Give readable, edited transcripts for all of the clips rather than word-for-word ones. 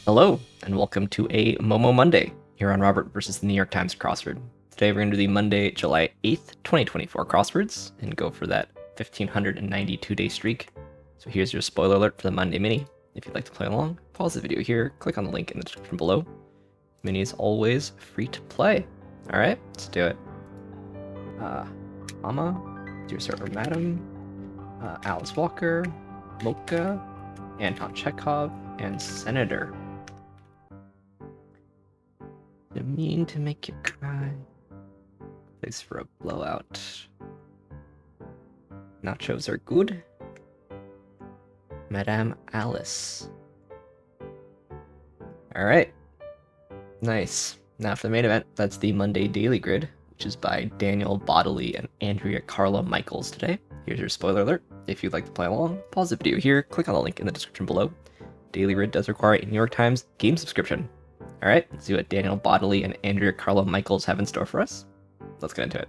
Hello, and welcome to a Momo Monday here on Robert versus the New York Times Crossword. Today we're going to do the Monday, July 8th, 2024 crosswords and go for that 1,592-day streak. So here's your spoiler alert for the Monday Mini. If you'd like to play along, pause the video here, click on the link in the description below. Mini is always free to play. Alright, let's do it. Mama, Dear Sir or Madam, Alice Walker, Mocha, Anton Chekhov, and Senator. Didn't mean to make you cry. Place for a blowout. Nachos are good. Madame Alice. Alright. Nice. Now for the main event, that's the Monday Daily Grid, which is by Daniel Bodily and Andrea Carla Michaels today. Here's your spoiler alert. If you'd like to play along, pause the video here, click on the link in the description below. Daily Grid does require a New York Times game subscription. Alright, let's see what Daniel Bodily and Andrea Carla Michaels have in store for us. Let's get into it.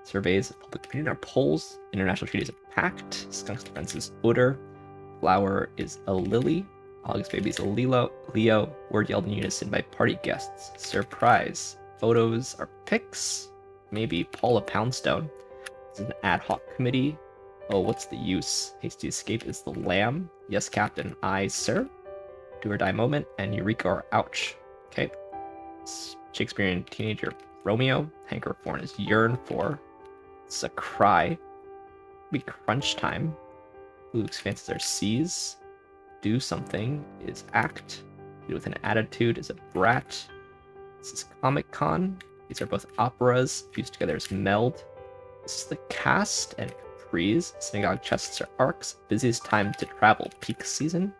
Surveys of public opinion are polls. International treaties are pact. Skunk's defense is odor. Flower is a lily. August baby is a Leo. Word yelled in unison by party guests. Surprise. Photos are pics. Maybe Paula Poundstone. This is an ad hoc committee. Oh, what's the use? Hasty escape is the lamb. Yes, Captain. Aye, sir. Do or die moment, and Eureka or ouch. Okay. Shakespearean teenager Romeo. Hanker for is yearn for. It's a cry. Be crunch time. Luke's fancies are seize. Do something is act. Do with an attitude is a brat. This is Comic Con. These are both operas fused together as meld. This is the cast and capris. Synagogue chests are arcs. Busiest time to travel peak season.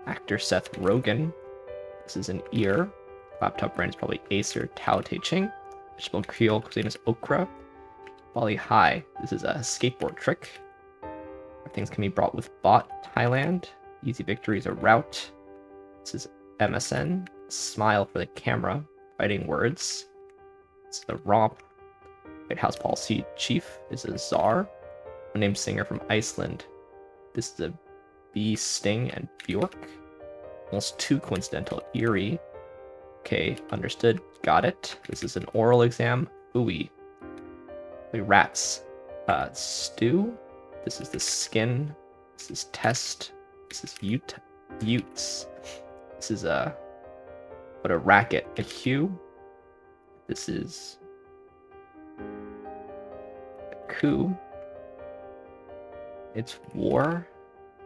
Actor Seth Rogen. This is an ear. Laptop brand is probably Acer Tao Te Ching. Vegetable Creole cuisine is okra. Bali High. This is a skateboard trick. Things can be brought with bot. Thailand. Easy victory is a route. This is MSN. Smile for the camera. Fighting words. This is a romp. White House policy chief is a czar. Unnamed singer from Iceland. This is a bee sting and Bjork. Almost too coincidental. Eerie. Okay, understood. Got it. This is an oral exam. Ooey. Wait, rats. Stew. This is the skin. This is test. This is Utes. This is what a racket. A hue. This is a coup. It's war.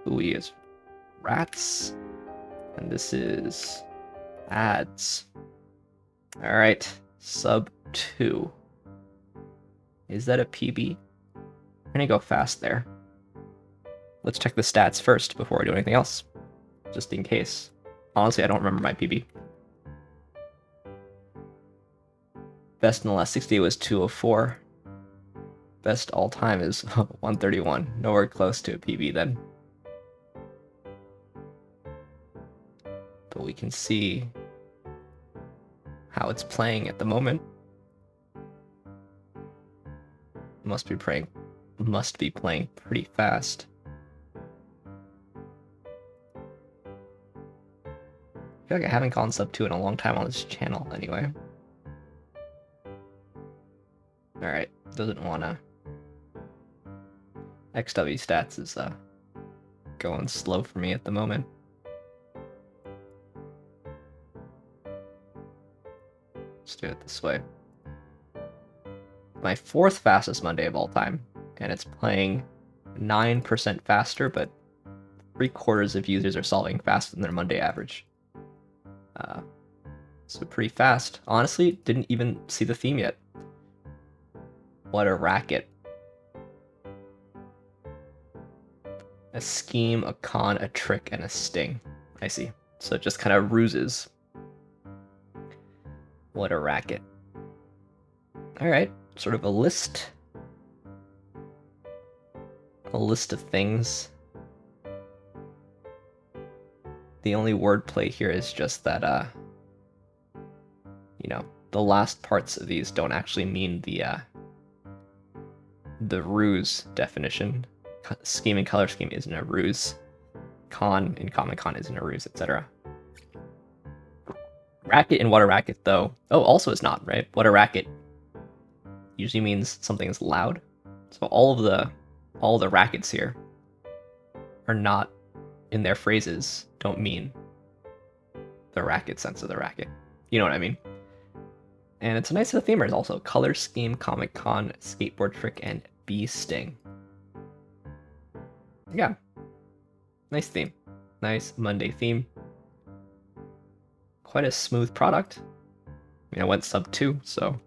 Ooey is rats. And this is ads. Alright, sub 2. Is that a PB? I'm gonna go fast there. Let's check the stats first before I do anything else. Just in case. Honestly, I don't remember my PB. Best in the last 60 was 204. Best all time is 131. Nowhere close to a PB then. But we can see how it's playing at the moment. Must be playing pretty fast. I feel like I haven't gone sub 2 in a long time on this channel anyway. Alright, doesn't wanna. XW stats is going slow for me at the moment. Let's do it this way. My 4th fastest Monday of all time, and it's playing 9% faster, but 3/4 of users are solving faster than their Monday average. So pretty fast. Honestly, didn't even see the theme yet. What a racket. A scheme, a con, a trick, and a sting. I see. So just kind of ruses. What a racket. Alright, sort of a list. A list of things. The only wordplay here is just that, you know, the last parts of these don't actually mean the ruse definition. Scheme and color scheme isn't a ruse. Con in Comic Con isn't a ruse, etc. Racket and what a racket, though. Oh, also is not, right? What a racket usually means something is loud. So all the rackets here are not in their phrases, don't mean the racket sense of the racket. You know what I mean? And it's a nice set of themers also. Color Scheme, Comic Con, Skateboard Trick, and Bee Sting. Yeah. Nice theme. Nice Monday theme. Quite a smooth product. I mean, I went sub 2, so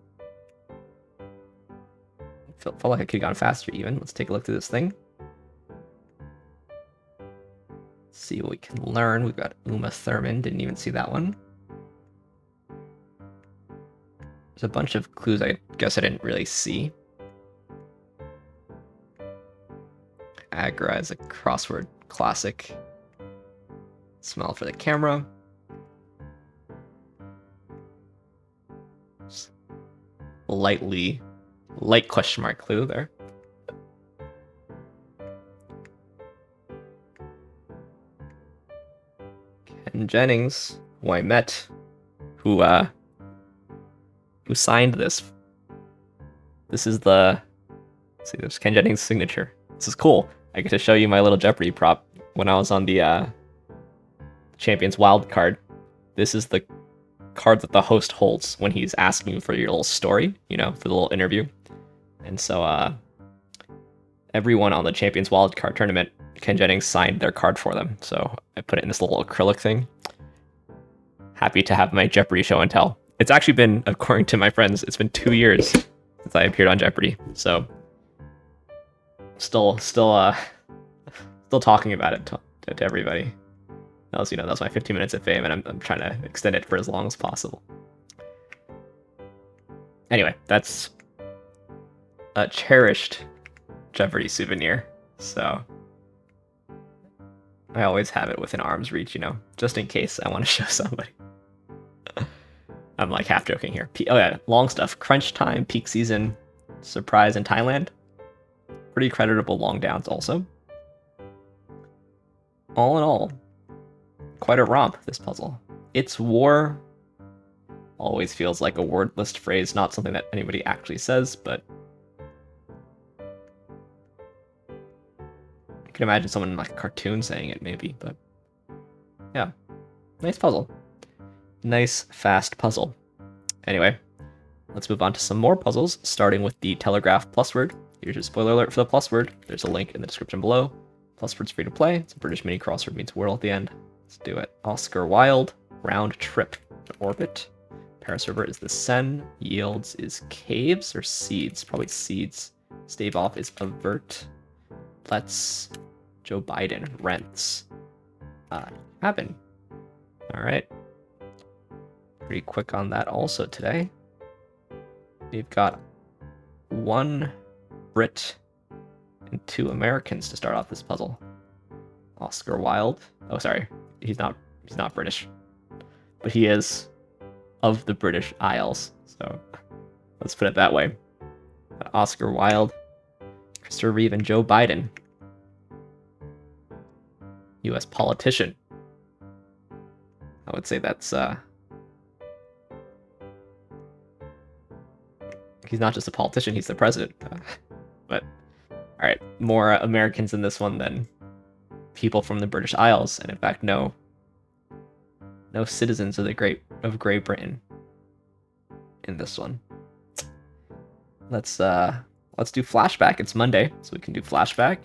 felt like I could have gone faster even. Let's take a look through this thing. See what we can learn. We've got Uma Thurman. Didn't even see that one. There's a bunch of clues I guess I didn't really see. Agra is a crossword classic. Smile for the camera. Just light question mark clue there. Ken Jennings, who I met, who signed this. This is the, let's see, there's Ken Jennings' signature. This is cool. I get to show you my little Jeopardy prop when I was on the Champions Wild card. This is the card that the host holds when he's asking you for your little story, you know, for the little interview. And so everyone on the Champions Wild card tournament, Ken Jennings signed their card for them. So I put it in this little acrylic thing. Happy to have my Jeopardy show and tell. It's actually been, according to my friends, it's been 2 years since I appeared on Jeopardy. So still talking about it to everybody. That was, that was my 15 minutes of fame, and I'm trying to extend it for as long as possible. Anyway, that's a cherished Jeopardy souvenir, so I always have it within arm's reach, just in case I want to show somebody. I'm like half joking here. Oh yeah, long stuff. Crunch Time, Peak Season, Surprise in Thailand. Pretty creditable long downs also. All in all, quite a romp, this puzzle. It's war always feels like a word list phrase, not something that anybody actually says, but I can imagine someone in like a cartoon saying it maybe, but yeah, nice puzzle. Nice, fast puzzle. Anyway, let's move on to some more puzzles, starting with the Telegraph PlusWord. Here's your spoiler alert for the PlusWord. There's a link in the description below. PlusWord's free to play. It's a British mini crossword, means world at the end. Let's do it. Oscar Wilde, round trip to orbit. Paris River is the Seine. Yields is caves or seeds? Probably seeds. Stave off is avert. Let's Joe Biden rents. Cabin. All right. Pretty quick on that also today. We've got 1 Brit and 2 Americans to start off this puzzle. Oscar Wilde. Oh, sorry. He's not British. But he is of the British Isles. So let's put it that way. Oscar Wilde, Christopher Reeve, and Joe Biden. US politician. I would say that's he's not just a politician, he's the president. But all right, more Americans in this one than people from the British Isles, and in fact, no citizens of Great Britain in this one. Let's do Flashback. It's Monday, so we can do Flashback.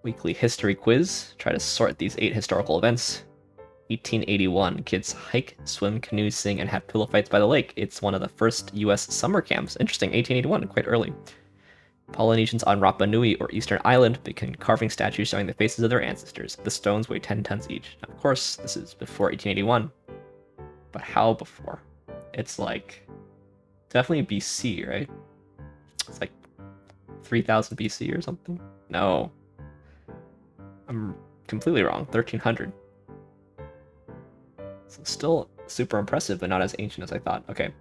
Weekly history quiz. Try to sort these 8 historical events. 1881, kids hike, swim, canoe, sing, and have pillow fights by the lake. It's one of the first U.S. summer camps. Interesting, 1881, quite early. Polynesians on Rapa Nui or Eastern Island begin carving statues showing the faces of their ancestors. The stones weigh 10 tons each. Now, of course, this is before 1881. But how before? It's like definitely BC, right? It's like 3000 BC or something? No. I'm completely wrong. 1300. So still super impressive, but not as ancient as I thought. Okay.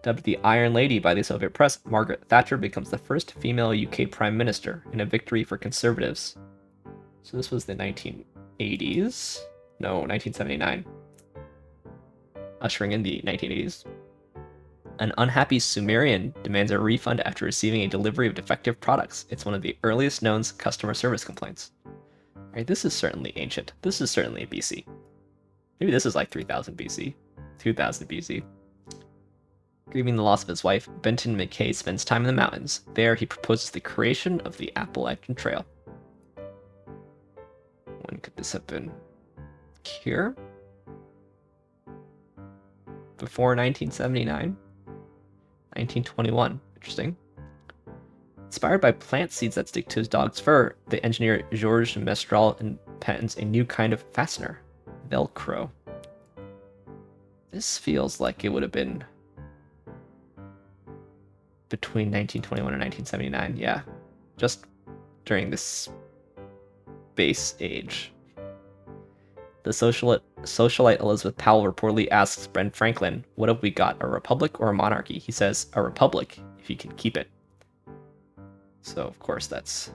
Dubbed the Iron Lady by the Soviet press, Margaret Thatcher becomes the first female UK Prime Minister in a victory for Conservatives. So this was the 1980s? No, 1979. ushering in the 1980s. An unhappy Sumerian demands a refund after receiving a delivery of defective products. It's one of the earliest known customer service complaints. Alright, this is certainly ancient. This is certainly BC. Maybe this is like 3000 BC. 2000 BC. Grieving the loss of his wife, Benton McKay spends time in the mountains. There, he proposes the creation of the Appalachian Trail. When could this have been? Here? Before 1979? 1921. Interesting. Inspired by plant seeds that stick to his dog's fur, the engineer Georges Mestral patents a new kind of fastener, Velcro. This feels like it would have been between 1921 and 1979. Yeah, just during this space age. The socialite Elizabeth Powell reportedly asks Ben Franklin, "What have we got, a republic or a monarchy?" He says, "A republic, if you can keep it." So, of course, that's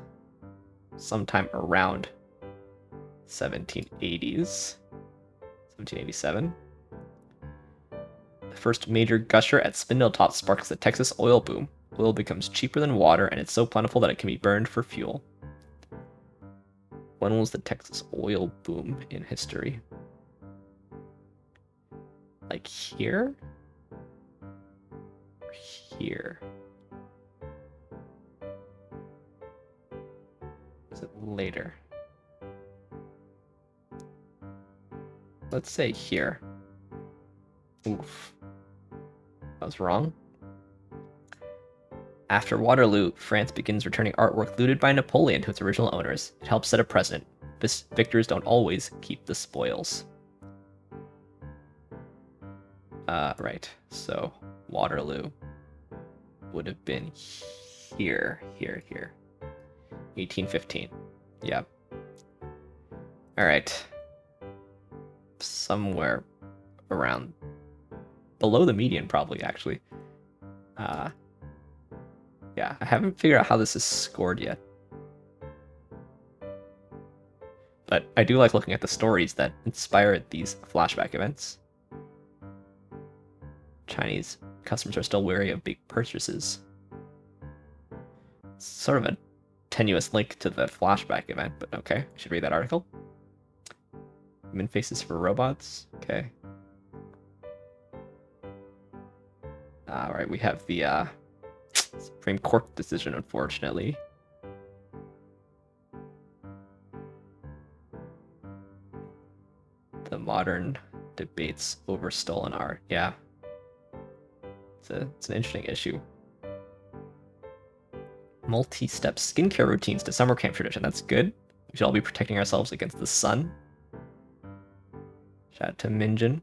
sometime around 1780s. 1787. The first major gusher at Spindletop sparks the Texas oil boom. Oil becomes cheaper than water, and it's so plentiful that it can be burned for fuel. When was the Texas oil boom in history? Like here? Or here? Is it later? Let's say here. Oof. I was wrong. After Waterloo, France begins returning artwork looted by Napoleon to its original owners. It helps set a precedent. Victors don't always keep the spoils. Right. So, Waterloo would have been here. 1815. Yep. Alright. Somewhere around below the median, probably, actually. Yeah, I haven't figured out how this is scored yet. But I do like looking at the stories that inspired these flashback events. Chinese customers are still wary of big purchases. It's sort of a tenuous link to the flashback event, but okay, I should read that article. Human faces for robots, okay. Alright, we have the Supreme Court decision, unfortunately. The modern debates over stolen art. Yeah. It's an interesting issue. Multi-step skincare routines to summer camp tradition. That's good. We should all be protecting ourselves against the sun. Shout out to Minjin.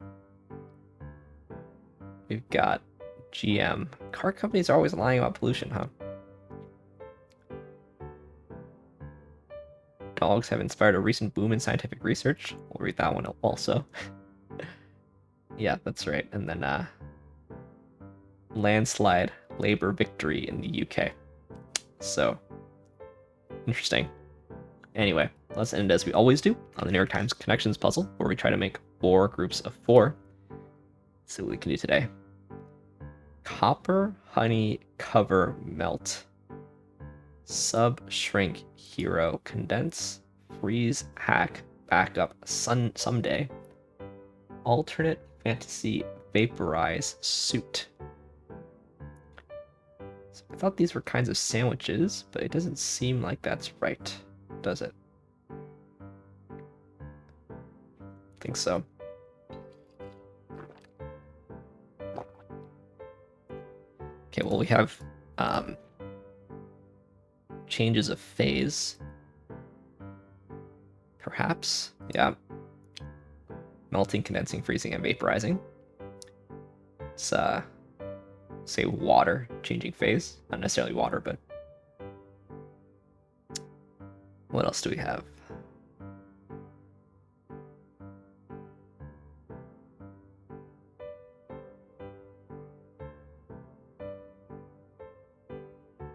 We've got GM. Car companies are always lying about pollution, huh? Dogs have inspired a recent boom in scientific research. We'll read that one also. Yeah, that's right. And then landslide Labour victory in the UK. So, interesting. Anyway, let's end as we always do on the New York Times Connections puzzle, where we try to make 4 groups of 4. Let's see what we can do today. Copper, honey, cover, melt. Sub, shrink, hero, condense, freeze, hack, backup, someday. Alternate, fantasy, vaporize, suit. So I thought these were kinds of sandwiches, but it doesn't seem like that's right, does it? I think so. Okay, well, we have changes of phase. Perhaps, yeah. Melting, condensing, freezing, and vaporizing. It's, say water, changing phase. Not necessarily water, but... What else do we have?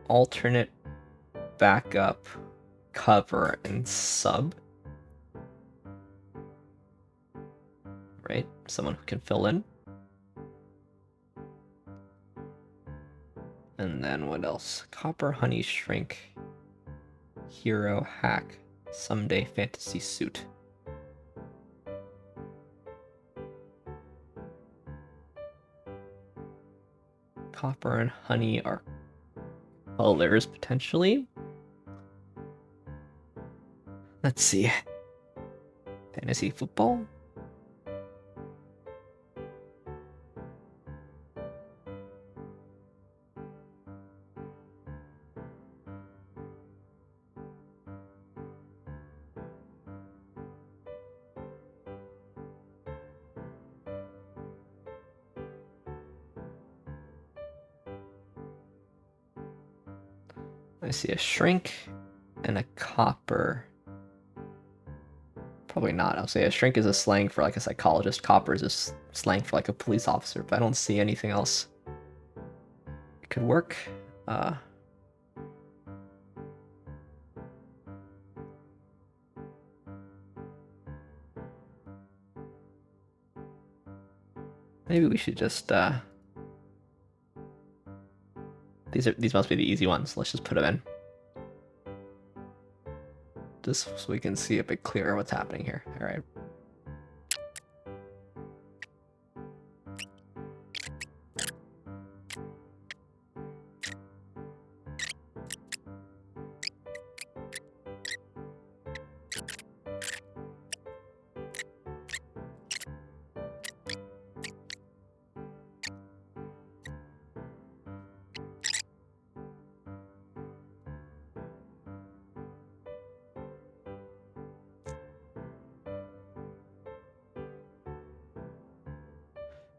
Alternate, backup, cover, and sub. Right? Someone who can fill in. And then what else? Copper, honey, shrink, hero, hack, someday fantasy suit. Copper and honey are colors, potentially. Let's see. Fantasy football? I see a shrink and a copper. Probably not. I'll say a shrink is a slang for like a psychologist. Copper is a slang for like a police officer, but I don't see anything else. It could work. Maybe we should just these must be the easy ones. Let's just put them in. Just so we can see a bit clearer what's happening here. All right.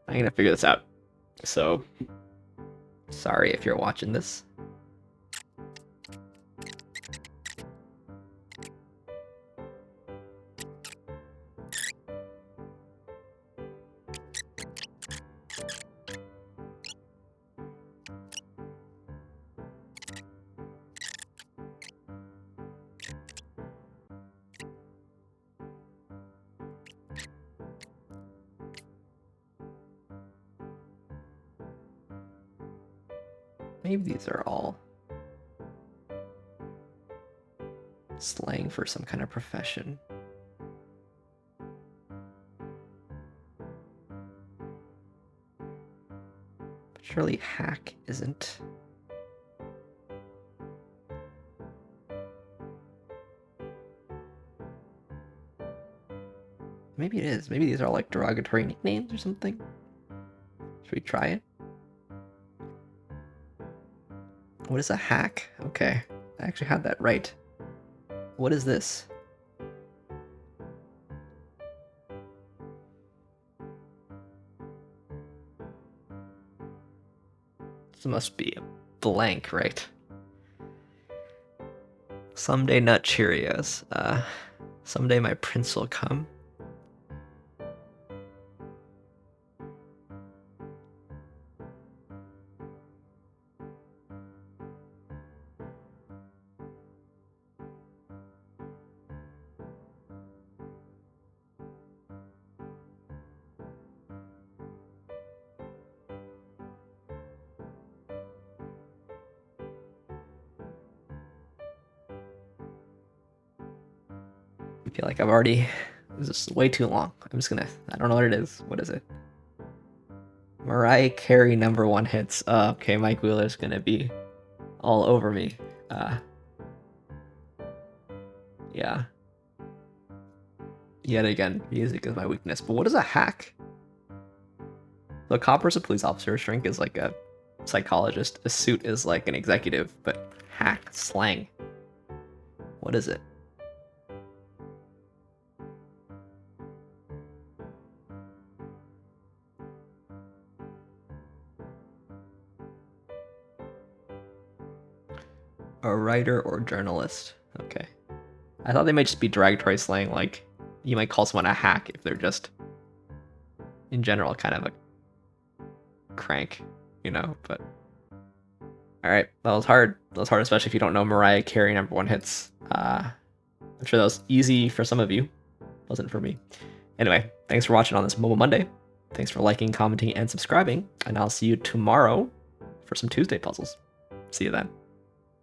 I'm gonna figure this out. So, sorry if you're watching this. Maybe these are all slang for some kind of profession. But surely hack isn't. Maybe it is. Maybe these are like derogatory nicknames or something. Should we try it? What is a hack? Okay, I actually had that right. What is this? This must be a blank, right? Someday nut Cheerios. Someday my prince will come. I feel like I've already, this is way too long. I'm just gonna, I don't know what it is. What is it? Mariah Carey #1 hits. Okay, Mike Wheeler's gonna be all over me. Yeah. Yet again, music is my weakness. But what is a hack? So Copper's a police officer, Shrink is like a psychologist, a suit is like an executive, but hack, slang. What is it? A writer or journalist. Okay. I thought they might just be derogatory slang, like you might call someone a hack if they're just, in general, kind of a crank, you know, but... Alright, that was hard. That was hard, especially if you don't know Mariah Carey #1 hits. I'm sure that was easy for some of you. Wasn't for me. Anyway, thanks for watching on this Momo Monday. Thanks for liking, commenting, and subscribing, and I'll see you tomorrow for some Tuesday puzzles. See you then.